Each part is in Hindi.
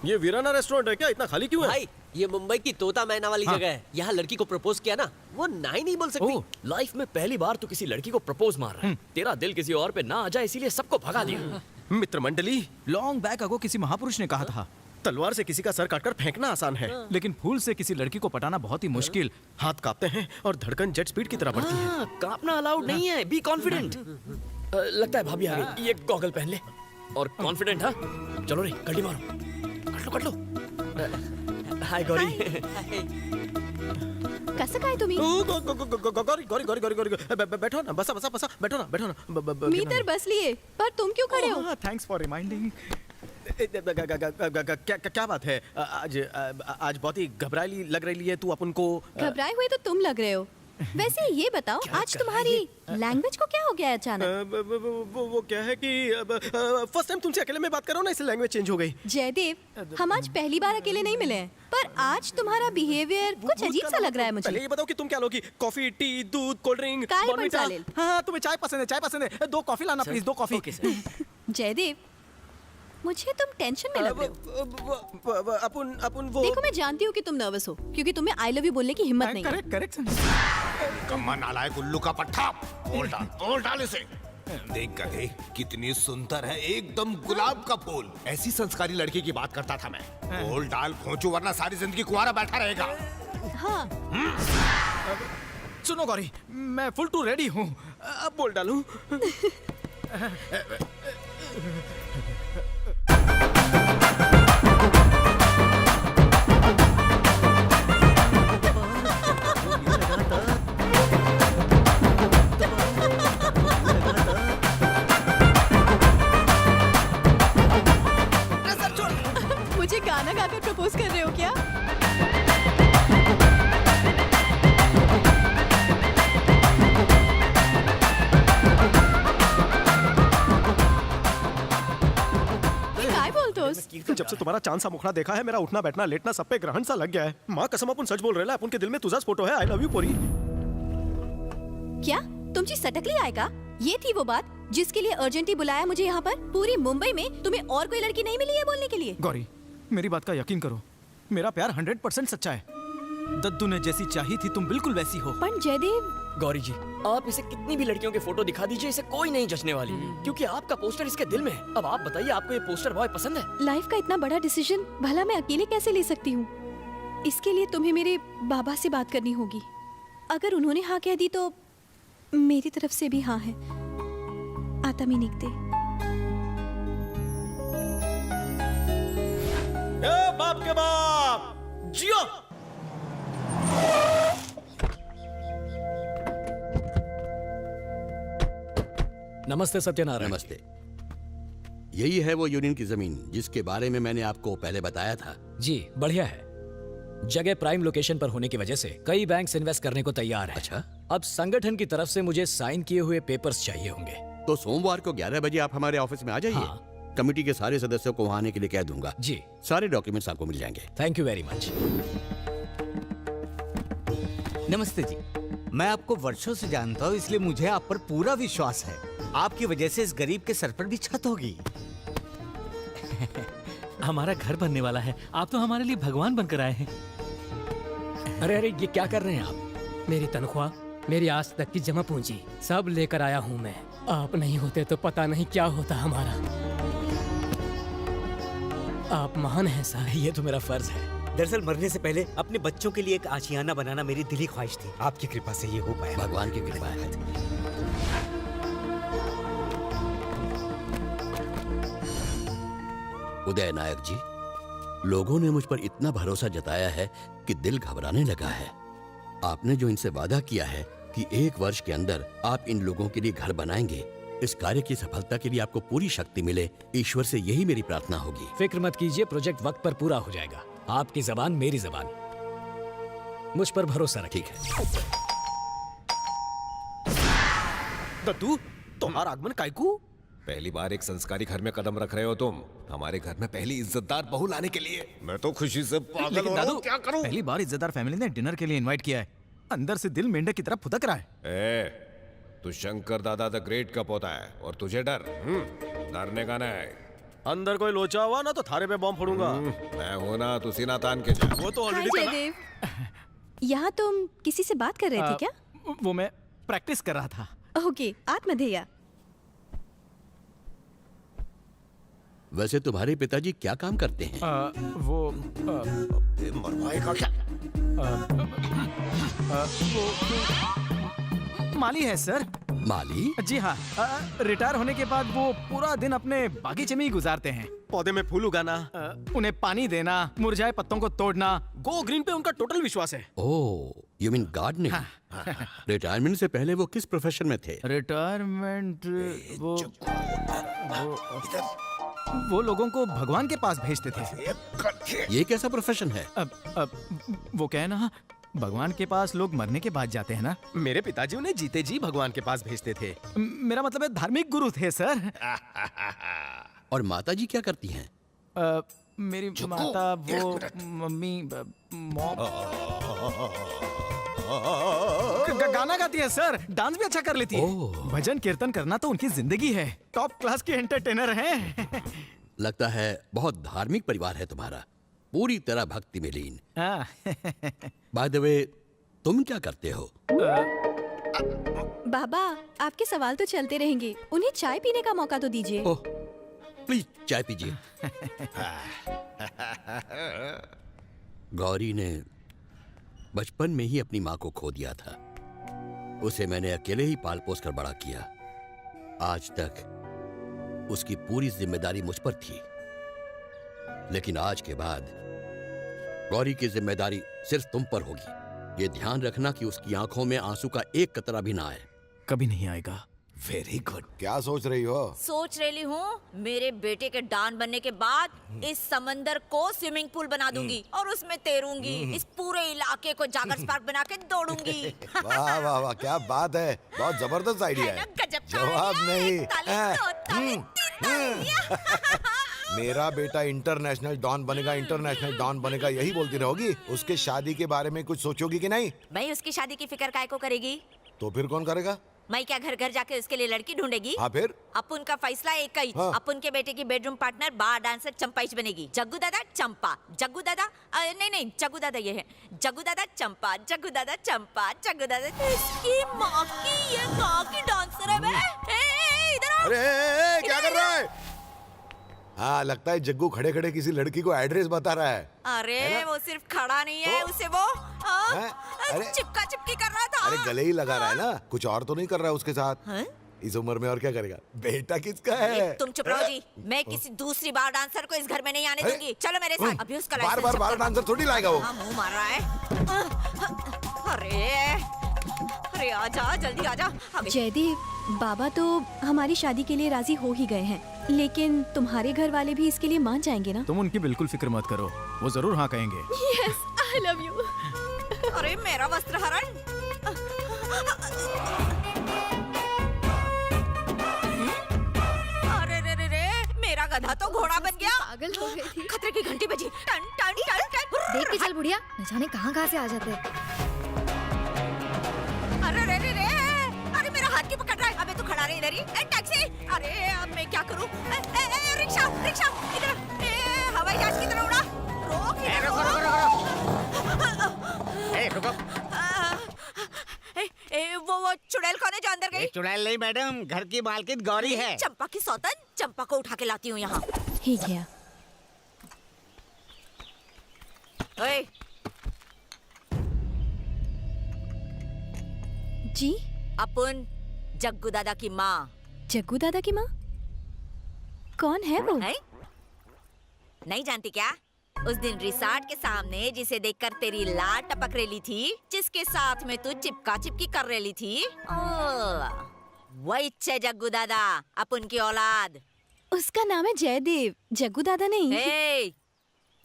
ये वीराना रेस्टोरेंट है क्या? इतना खाली क्यों है? भाई ये मुंबई की तोता मैना वाली जगह है। यहाँ लड़की को प्रपोज किया ना, वो ना ही नहीं बोल सकती। लाइफ में पहली बार तो किसी लड़की को प्रपोज मार रहा है। तेरा दिल किसी और पे ना आ जाए इसीलिए सबको भगा दिया। मित्र मंडली, लॉन्ग बैक अगो किसी महापुरुष ने कहा था, तलवार से किसी का सर काटकर फेंकना आसान है, लेकिन फूल से किसी लड़की को पटाना बहुत ही मुश्किल। हाथ कांपते हैं और धड़कन जेट स्पीड की तरह बढ़ती है। कांपना अलाउड नहीं है, बी कॉन्फिडेंट। लगता है भाभी आ गई, ये गॉगल पहन ले और कॉन्फिडेंट। हाँ चलो रे, गड्डी मारो, कर लो। हाय गौरी। कसं काय तुम्ही? गौरी गौरी गौरी गौरी गौरी बैठो ना, बसा बसा बसा, बैठो ना। मी तर बसलीये, पर तुम क्यों खड़े हो? Thanks for reminding. क्या बात है? आज बहुत ही घबराई लग रही है तू। अपन को घबराए हुए तो तुम लग रहे हो। वैसे ये बताओ, आज तुम्हारी लैंग्वेज को क्या हो गया अचानक? वो क्या है कि फर्स्ट टाइम तुमसे अकेले में बात कर रहा हूँ ना, इसलिए लैंग्वेज चेंज हो गई। जयदेव, हम आज पहली बार अकेले नहीं मिले हैं, पर आज तुम्हारा बिहेवियर कुछ अजीब सा लग रहा है मुझे। पहले ये बताओ कि तुम क्या लोगी? कॉफी, टी, दूध, कोल्ड ड्रिंक, काय पण बॉर्नविटा? चालेल। हाँ तुम्हें चाय पसंद है, 2 कॉफी लाना प्लीज, 2 कॉफी। जयदेव, मुझे तुम टेंशन में लग रहे हो। अपन वो देखो मैं जानती हूँ कि तुम नर्वस हो, क्योंकि तुम्हें आई लव यू बोलने की हिम्मत नहीं है। करेक्ट। कम्मा नालायक उल्लू का पट्टा। बोल डाल इसे। देख गधे, कितनी सुंदर है, एकदम गुलाब का फूल। ऐसी संस्कारी लड़की की बात करता था मैं। बोल डाल खोचू, वरना सारी जिंदगी कुंवारा बैठा रहेगा। हाँ, सुनो गौरी, मैं फुल टू रेडी हूँ। अब बोल डालूं? मुझे गाना गाकर प्रपोज कर रहे हो क्या? काय बोलतोस? जब से तुम्हारा चांद सा मुखड़ा देखा है, मेरा उठना बैठना लेटना सब पे ग्रहण सा लग गया है। माँ कसम, अपन सच बोल रहे हैं। अपन के दिल में तुझाच फोटो है। आई लव यू पोरी। क्या तुमची सटकली आहे का? ये थी वो बात जिसके लिए अर्जेंटी बुलाया मुझे यहाँ पर? पूरी मुंबई में तुम्हें और कोई लड़की नहीं मिली है बोलने के लिए? गौरी, मेरी बात का यकीन करो, मेरा प्यार 100% सच्चा है। दद्दू ने जैसी चाही थी तुम बिल्कुल वैसी हो। पर जयदेव, गौरी जी, आप इसे कितनी भी लड़कियों के फोटो दिखा दीजिए, इसे कोई नहीं जचने वाली, क्योंकि आपका पोस्टर इसके दिल में है। अब आप बताइए, आपको ये पोस्टर बॉय पसंद है? लाइफ का इतना बड़ा डिसीजन भला मैं अकेले कैसे ले सकती हूँ? इसके लिए तुम्हें मेरे बाबा से बात करनी होगी। अगर उन्होंने हाँ कह दी तो मेरी तरफ से भी हाँ है। आता मी निघते। बाप के बाप जियो। नमस्ते सत्यनारायण। नमस्ते। यही है वो यूनियन की जमीन जिसके बारे में मैंने आपको पहले बताया था। जी बढ़िया है। जगह प्राइम लोकेशन पर होने की वजह से कई बैंक्स इन्वेस्ट करने को तैयार हैं। अच्छा, अब संगठन की तरफ से मुझे साइन किए हुए पेपर्स चाहिए होंगे। तो सोमवार को 11 बजे आप हमारे ऑफिस में आ जाइए। हाँ। कमेटी के सारे सदस्यों को वहाँ आने के लिए कह दूंगा। जी सारे डॉक्यूमेंट्स आपको मिल जाएंगे। Thank you very much. नमस्ते जी, मैं आपको वर्षों से जानता हूँ, इसलिए मुझे आप पर पूरा विश्वास है। आपकी वजह से इस गरीब के सर पर भी छत होगी। हमारा घर बनने वाला है, आप तो हमारे लिए भगवान बनकर आए हैं। अरे अरे, ये क्या कर रहे हैं आप? मेरी तनख्वाह, मेरी आज तक की जमा पूंजी सब लेकर आया हूँ मैं। आप नहीं होते तो पता नहीं क्या होता हमारा। आप महान हैं साहब। ये तो मेरा फर्ज है। दरअसल मरने से पहले अपने बच्चों के लिए एक आशियाना बनाना मेरी दिली ख्वाहिश थी। आपकी कृपा से ये हो पाया। भगवान की कृपा है। उदय नायक जी, लोगों ने मुझ पर इतना भरोसा जताया है कि दिल घबराने लगा है। आपने जो इनसे वादा किया है कि 1 वर्ष के अंदर आप इन लोगों के लिए घर बनाएंगे, इस कार्य की सफलता के लिए आपको पूरी शक्ति मिले, ईश्वर से यही मेरी प्रार्थना होगी। फिक्र मत कीजिए, प्रोजेक्ट वक्त पर पूरा हो जाएगा। आपकी जबान मेरी जबान, मुझ पर भरोसा रखिए। दद्दू, तुम्हारा आगमन कायकू? पहली बार एक संस्कारी घर में कदम रख रहे हो तुम। हमारे घर में पहली इज्जतदार बहू लाने के लिए मैं तो खुशी से पागल हो रहा हूं। क्या करूं? पहली बार इज्जतदार फैमिली ने डिनर के लिए इनवाइट किया है। अंदर से दिल मेंढक की तरह फुदक रहा है। तू शंकर दादा द ग्रेट का पोता है और तुझे डर? डरने का नहीं, अंदर कोई लोचा हुआ ना तो थारे पे बॉम्ब फोड़ूंगा। मैं हूं ना, तू सीना तान के जा। वो तो हाय ऑलरेडी जयदेव। यहाँ तुम किसी से बात कर रहे थे क्या? वो मैं प्रैक्टिस कर रहा था। ओके, आत्मधेया। वैसे तुम्हारे पिताजी क्या काम करते हैं? वो मरवाएगा क्या? माली है सर। माली? जी हाँ, रिटायर होने के बाद वो पूरा दिन अपने बागीचे में ही गुजारते हैं। पौधे में फूल उगाना, उन्हें पानी देना, मुरझाए पत्तों को तोड़ना। गो ग्रीन पे उनका टोटल विश्वास है। ओह, यू मीन गार्डनिंग? रिटायरमेंट से पहले वो किस प्रोफेशन में थे? रिटायरमेंट वो लोगों को भगवान के पास भेजते थे। ये कैसा प्रोफेशन है? वो क्या है ना, भगवान के पास लोग मरने के बाद जाते हैं ना। मेरे पिताजी उन्हें जीते जी भगवान के पास भेजते थे। मेरा मतलब है धार्मिक गुरु थे सर। और माता जी क्या करती हैं? मेरी माता वो मम्मी गाना गाती है सर, डांस भी अच्छा कर लेती है। भजन कीर्तन करना तो उनकी जिंदगी है। टॉप क्लास की एंटरटेनर हैं। लगता है बहुत धार्मिक परिवार है तुम्हारा, पूरी तरह भक्ति में लीन। बाय द वे, तुम क्या करते हो? बाबा, आपके सवाल तो चलते रहेंगे, उन्हें चाय पीने का मौका तो दीजिए। ओह, प्लीज चाय पीजिए। गौरी ने बचपन में ही अपनी माँ को खो दिया था। उसे मैंने अकेले ही पाल पोस कर बड़ा किया। आज तक उसकी पूरी जिम्मेदारी मुझ पर थी, लेकिन आज के बाद गौरी की जिम्मेदारी सिर्फ तुम पर होगी। ये ध्यान रखना कि उसकी आंखों में आंसू का एक कतरा भी ना आए। कभी नहीं आएगा। Very good. क्या सोच रही हो? सोच रही हूँ मेरे बेटे के डॉन बनने के बाद इस समंदर को स्विमिंग पूल बना दूंगी और उसमें तैरूंगी। इस पूरे इलाके को जागर्स पार्क बना के दौड़ूंगी। वाह वाह वाह, क्या बात है, बहुत जबरदस्त आइडिया है। गजब जवाब नहीं। नहीं। मेरा बेटा इंटरनेशनल डॉन बनेगा, इंटरनेशनल डॉन बनेगा, यही बोलती रहोगी? उसके शादी के बारे में कुछ सोचोगी कि नहीं? भाई उसकी शादी की फिक्र काय को करेगी? तो फिर कौन करेगा? मैं क्या घर घर जाके उसके लिए लड़की ढूंढेगी? हाँ फिर? अपन का फैसला एक ही। हाँ। अपन के बेटे की बेडरूम पार्टनर बार डांसर चंपाइश बनेगी। जग्गू दादा चंपा, जग्गू दादा नहीं जग्गू दादा ये है। जग्गू दादा चंपा, जग्गू दादा चंपा, जग्गू दादा। इसकी माँ की ये माँ की डांसर है बे। इधर आओ। अरे क्या कर रहा है? हाँ, लगता है जग्गू खड़े खड़े किसी लड़की को एड्रेस बता रहा है। अरे वो सिर्फ खड़ा नहीं है, उसे वो अरे चिपका चिपकी कर रहा था। अरे गले ही लगा रहा है ना, कुछ और तो नहीं कर रहा है उसके साथ? हाँ? इस उम्र में और क्या करेगा? बेटा किसका है? तुम चुप रहो जी। मैं किसी दूसरी बार डांसर को इस घर में नहीं आने दूंगी। चलो मेरे साथ। अभी उसका बार बार बार डांसर थोड़ी लाएगा वो। हाँ, मुंह मार रहा है। अरे आजा, जल्दी आजा। जयदेव, बाबा तो हमारी शादी के लिए राजी हो ही गए हैं, लेकिन तुम्हारे घर वाले भी इसके लिए मान जाएंगे ना? तुम उनकी बिल्कुल फिक्र मत करो, वो जरूर हाँ कहेंगे। Yes, I love you. अरे मेरा वस्त्र हरण। अरे रे रे रे, मेरा गधा तो घोड़ा बन गया। पागल हो गई थी। खतरे की घंटी बजी। टन टन टन टन। देख के चल बुढ़िया, न जाने कहाँ से आ जाते हैं। अरे रे रे रे, अरे मेरा हाथ क्यों पकड़ रहा है? अबे तू खड़ा रहे इधर ही। टैक्सी। अरे अब मैं क्या करूं? रिक्शा रिक्शा इधर। हवाई जहाज की तरह उड़ा। रोक इधर। रुको। वो चुड़ैल कौन है जो अंदर गई? चुड़ैल नहीं मैडम, घर की मालकिन गौरी है। चंपा की सौतन, चंपा को उठा के लाती हूँ यहाँ। ठीक है। ओए, जी? अपन जग्गू दादा की माँ। जग्गू दादा की माँ? कौन है वो? है? नहीं जानती क्या? उस दिन रिसॉर्ट के सामने जिसे देखकर तेरी लाट टपक रही थी, जिसके साथ में तू चिपका चिपकी कर रही थी, वही छे जग्गू दादा, अपन की औलाद। उसका नाम है जयदेव, जग्गू दादा नहीं। ए,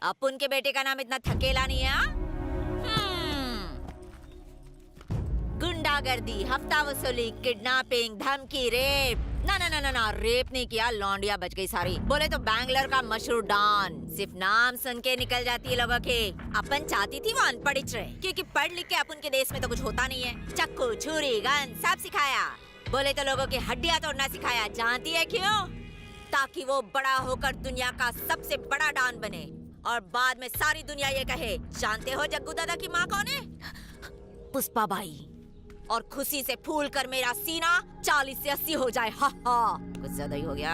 अपन के बेटे का नाम इतना थकेला नहीं है? गुंडागर्दी, हफ्ता वसूली, किडनैपिंग, धमकी, रेप। ना ना ना ना ना, रेप नहीं किया, लौंडिया बच गई सारी। बोले तो बैंगलोर का मशहूर डॉन। सिर्फ नाम सुन के निकल जाती है लोगों के। अपन चाहती थी वो अनपढ़ रहे, क्योंकि पढ़ लिख के अपन के देश में तो कुछ होता नहीं है। चक्कू, छुरी, गन सब सिखाया। बोले तो लोगों की हड्डियां तोड़ना सिखाया। जानती है क्यों? ताकि वो बड़ा होकर दुनिया का सबसे बड़ा डॉन बने और बाद में सारी दुनिया ये कहे, जानते हो जग्गू दादा की माँ कौन है? पुष्पा बाई। और खुशी से फूल कर मेरा सीना 40 से 80 हो जाए। हा हा, कुछ ज्यादा ही हो गया।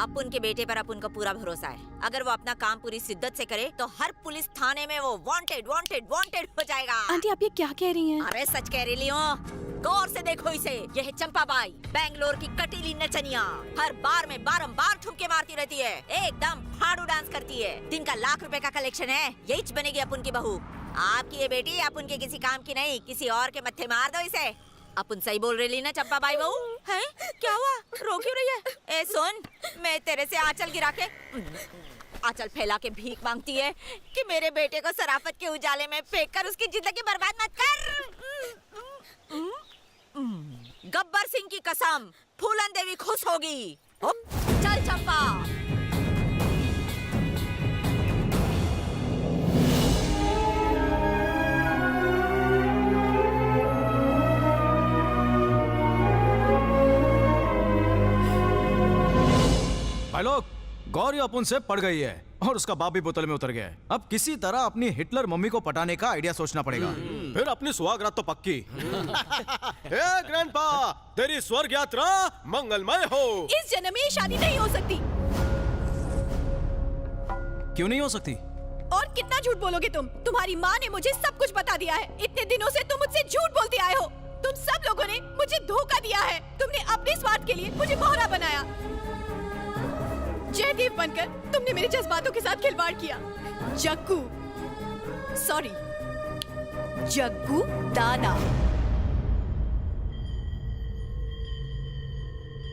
अपुन के बेटे पर अपुन को पूरा भरोसा है। अगर वो अपना काम पूरी शिद्दत से करे तो हर पुलिस थाने में वो वांटेड वांटेड वांटेड हो जाएगा। आंटी आप ये क्या कह रही हैं? अरे सच कह रही हूँ। गौर से देखो इसे। यह है चंपाबाई, बेंगलोर की कटीली नचनिया। हर बार में बारंबार ठुमके मारती रहती है, एकदम फाड़ू डांस करती है। दिन का लाख रुपए का कलेक्शन है। यही बनेगी अपुन की बहू। आपकी ये बेटी अपुन के किसी काम की नहीं, किसी और के मत्थे मार दो इसे। अपुन सही बोल रही ना चंपाबाई बहू? हैं? क्या हुआ? रो क्यों रही है? ए सुन, मैं तेरे से आंचल गिरा के आंचल फैला के भीख मांगती है कि मेरे बेटे को शराफत के उजाले में फेंक कर उसकी जिंदगी बर्बाद मत कर। गब्बर सिंह की कसम, फूलन देवी खुश होगी। चल चंपा। भाई लोग, गौरी अपुन से पड़ गई है और उसका बाप भी बोतल में उतर गया है। अब किसी तरह अपनी हिटलर मम्मी को पटाने का आइडिया सोचना पड़ेगा। फिर अपनी सुहागरात तो पक्की। ए ग्रैंडपा, तेरी स्वर्ग यात्रा मंगलमय हो। इस जन्म में ये शादी नहीं हो सकती। क्यों नहीं हो सकती? और कितना झूठ बोलोगे तुम? तुम्हारी माँ ने मुझे सब कुछ बता दिया है। इतने दिनों से तुम मुझसे झूठ बोलते आए हो। तुम सब लोगों ने मुझे धोखा दिया है। तुमने अपने स्वार्थ के लिए मुझे मोहरा बनाया। जयदेव बनकर तुमने मेरे जज्बातों के साथ खिलवाड़ किया। जग्गू, सॉरी, जग्गू दादा।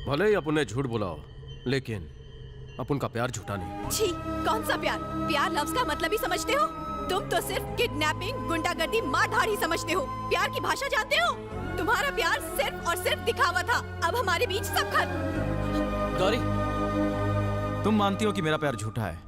भले ही अपन ने झूठ बुलाओ, लेकिन अपन का प्यार झूठा नहीं। छी, कौन सा प्यार? प्यार लफ्ज का मतलब ही समझते हो? तुम तो सिर्फ किडनैपिंग, गुंडागर्दी, मारधाड़ ही समझते हो। प्यार की भाषा जानते हो? तुम्हारा प्यार सिर्फ और सिर्फ दिखावा था। अब हमारे बीच सब खत्म। गौरी, तुम मानती हो कि मेरा प्यार झूठा है,